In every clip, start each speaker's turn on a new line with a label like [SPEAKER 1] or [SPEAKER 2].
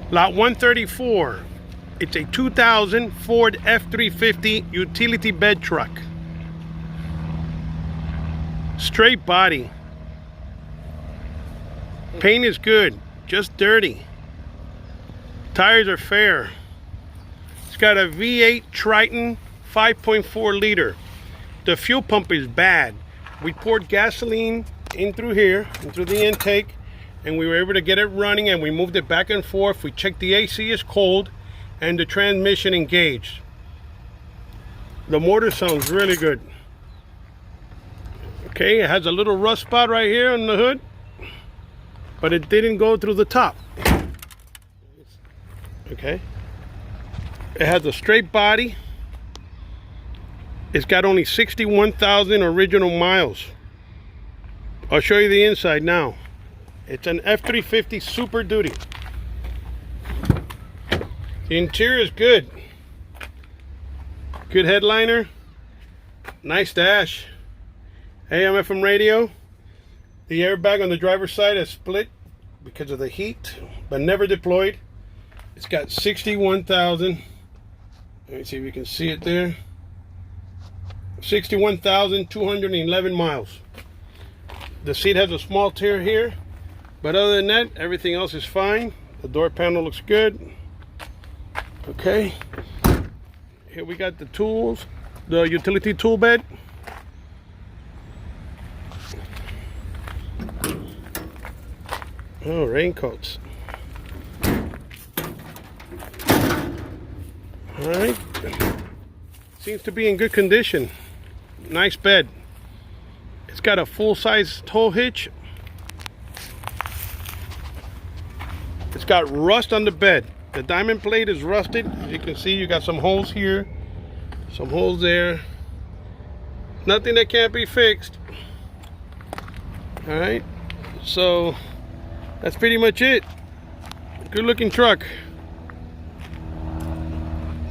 [SPEAKER 1] Lot 134. It's a 2000 Ford F-350 utility bed truck. Straight body. Paint is good, just dirty. Tires are fair. It's got a V8 Triton 5.4 liter. The fuel pump is bad. We poured gasoline in through here, in through the intake, and we were able to get it running, and we moved it back and forth. We checked the AC is cold and the transmission engaged. The motor sounds really good. Okay, it has a little rust spot right here on the hood, but it didn't go through the top. Okay, it has a straight body. It's got only 61,000 original miles. I'll show you the inside now. It's an F-350 Super Duty. The interior is good. Good headliner. Nice dash. AM/FM radio. The airbag on the driver's side is split because of the heat, but never deployed. It's got 61,000. Let me see if you can see it there. 61,211 miles. The seat has a small tear here, but other than that, everything else is fine. The door panel looks good. Okay. Here we got the tools, the utility tool bed. Oh, raincoats. All right. Seems to be in good condition. Nice bed. It's got a full-size tow hitch. It's got rust on the bed. The diamond plate is rusted. As you can see, you got some holes here, some holes there. Nothing that can't be fixed. All right. So that's pretty much it. Good looking truck.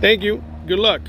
[SPEAKER 1] Thank you. Good luck.